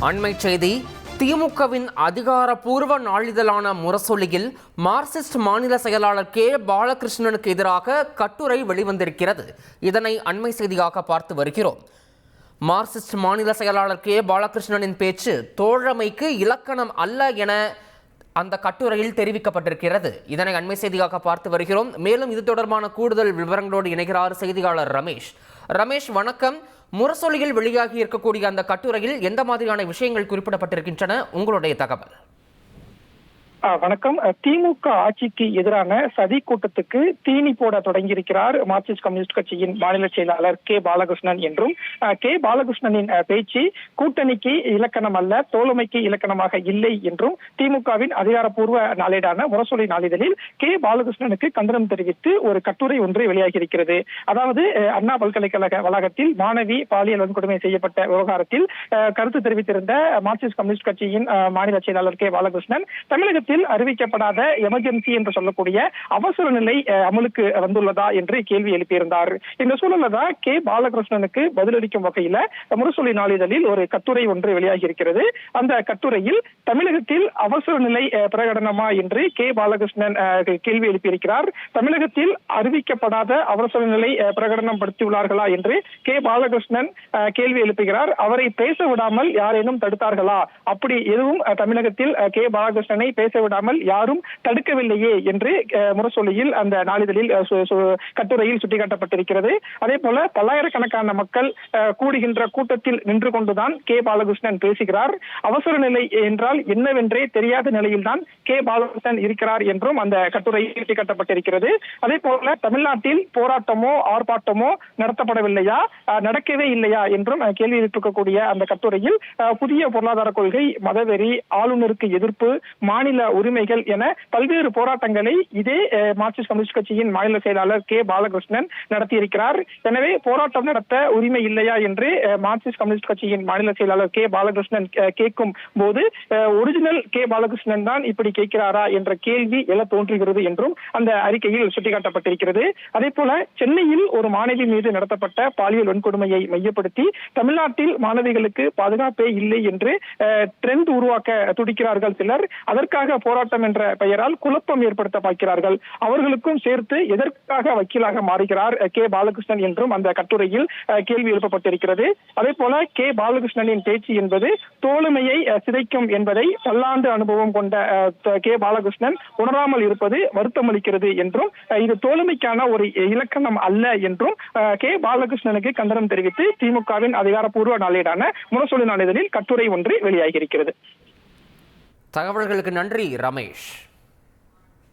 அண்மை செய்தி. திமுகவின் அதிகாரப்பூர்வ நாளிதழான முரசொலியில் மார்க்சிஸ்ட் மாநில செயலாளர் கே பாலகிருஷ்ணனுக்கு எதிராக கட்டுரை வெளிவந்திருக்கிறது. இதனை அண்மை செய்தியாக பார்த்து வருகிறோம். மார்க்சிஸ்ட் மாநில செயலாளர் கே பாலகிருஷ்ணனின் பேச்சு தோழமைக்கு இலக்கணம் அல்ல என அந்த கட்டுரையில் தெரிவிக்கப்பட்டிருக்கிறது. இதனை அண்மை செய்தியாக பார்த்து வருகிறோம். மேலும் இது தொடர்பான கூடுதல் விவரங்களோடு இணைகிறார் செய்தியாளர் ரமேஷ். ரமேஷ், வணக்கம். முரசொலியில் வெளியாகி இருக்கக்கூடிய அந்த கட்டுரையில் எந்த மாதிரியான விஷயங்கள் குறிப்பிடப்பட்டிருக்கின்றன? உங்களுடைய தகவல். வணக்கம். திமுக ஆட்சிக்கு எதிரான சதி கூட்டத்துக்கு தீனி போட தொடங்கியிருக்கிறார் மார்க்சிஸ்ட் கம்யூனிஸ்ட் கட்சியின் மாநில செயலாளர் கே பாலகிருஷ்ணன் என்றும், கே பாலகிருஷ்ணனின் பேச்சு கூட்டணிக்கு இலக்கணம் அல்ல, தோழமைக்கு இலக்கணமாக இல்லை என்றும் திமுகவின் அதிகாரப்பூர்வ நாளேடான முரசொலி நாளிதழில் கே பாலகிருஷ்ணனுக்கு கண்டனம் தெரிவித்து ஒரு கட்டுரை ஒன்று வெளியாகியிருக்கிறது. அதாவது, அண்ணா பல்கலைக்கழக வளாகத்தில் மாணவி பாலியல் வன்கொடுமை செய்யப்பட்ட விவகாரத்தில் கருத்து தெரிவித்திருந்த மார்க்சிஸ்ட் கம்யூனிஸ்ட் கட்சியின் மாநில செயலாளர் கே பாலகிருஷ்ணன் தமிழகத்தில் அறிவிக்கப்படாத எமர்ஜென்சி என்று சொல்லக்கூடிய அவசர நிலை அமலுக்கு வந்துள்ளதா என்று கேள்வி எழுப்பியிருந்தார். இந்த சூழல்ல தான் கே பாலகிருஷ்ணனுக்கு பதிலளிக்கும் வகையில முரசொலி நாளிதழில் ஒரு கட்டுரை ஒன்று வெளியாகி இருக்கிறது. அந்த கட்டுரையில் தமிழகத்தில் அவசர நிலை பிரகடனமா என்று கே பாலகிருஷ்ணன் கேள்வி எழுப்பியிருக்கிறார். தமிழகத்தில் அறிவிக்கப்படாத அவசர நிலை பிரகடனம் படுத்தியுள்ளார்களா என்று கே பாலகிருஷ்ணன் கேள்வி எழுப்புகிறார். அவரை பேச விடாமல் யாரேனும் தடுத்தார்களா? அப்படி எதுவும் தமிழகத்தில் கே பாலகிருஷ்ணனை பேச விடாமல் யாரும் தடுக்கவில்லையே என்று முரசொலியில் அந்த நாளிதழில் கட்டுரையில் சுட்டிக்காட்டப்பட்டிருக்கிறது. அதே போல பல்லாயிரக்கணக்கான மக்கள் கூடுகின்ற கூட்டத்தில் நின்று கொண்டுதான் கே பாலகிருஷ்ணன் பேசுகிறார். அவசர நிலை என்றால் என்னவென்றே தெரியாத நிலையில்தான் கே பாலகிருஷ்ணன் இருக்கிறார் என்றும் அந்த கட்டுரையில் சுட்டிக்காட்டப்பட்டிருக்கிறது. அதே போல தமிழ்நாட்டில் போராட்டமோ ஆர்ப்பாட்டமோ நடத்தப்படவில்லையா, நடக்கவே இல்லையா என்றும் கேள்வி எழுப்பக்கூடிய அந்த கட்டுரையில் புதிய பொருளாதார கொள்கை, மதவெறி, ஆளுநருக்கு எதிர்ப்பு, மாநில உரிமைகள் என பல்வேறு போராட்டங்களை இதே மார்க்சிஸ்ட் கம்யூனிஸ்ட் கட்சியின் மாநில செயலாளர் கே பாலகிருஷ்ணன் நடத்தியிருக்கிறார். எனவே போராட்டம் நடத்த உரிமை இல்லையா என்று மார்க்சிஸ்ட் கம்யூனிஸ்ட் கட்சியின் மாநில செயலாளர் கே பாலகிருஷ்ணன் கேட்கும் போது ஒரிஜினல் கே பாலகிருஷ்ணன் தான் இப்படி கேட்கிறாரா என்ற கேள்வி எழ தோன்றுகிறது என்றும் அந்த அறிக்கையில் சுட்டிக்காட்டப்பட்டிருக்கிறது. அதே போல சென்னையில் ஒரு மாணவி மீது நடத்தப்பட்ட பாலியல் வன்கொடுமையை மையப்படுத்தி தமிழ்நாட்டில் மாணவிகளுக்கு பாதுகாப்பே இல்லை என்று ட்ரெண்ட் உருவாக்க துடிக்கிறார்கள் சிலர். அதற்காக போராட்டம் என்ற பெயரால் குழப்பம் ஏற்படுத்த பார்க்கிறார்கள். அவர்களுக்கும் சேர்த்து எதற்காக வக்கீலாக மாறுகிறார் கே பாலகிருஷ்ணன் என்றும் அந்த கட்டுரையில் கேள்வி எழுப்பப்பட்டிருக்கிறது. அதே போல கே பாலகிருஷ்ணனின் பேச்சு என்பது தோழமையை சிதைக்கும் என்பதை பல்லாண்டு அனுபவம் கொண்ட கே பாலகிருஷ்ணன் உணராமல் இருப்பது வருத்தம் அளிக்கிறது என்றும், இது தோழமைக்கான ஒரு இலக்கணம் அல்ல என்றும் கே பாலகிருஷ்ணனுக்கு கண்டனம் தெரிவித்து திமுகவின் அதிகாரப்பூர்வ நாளேடான முரசொலி நாளிதழில் கட்டுரை ஒன்று வெளியாகியிருக்கிறது. தகவல்களுக்கு நன்றி ரமேஷ்.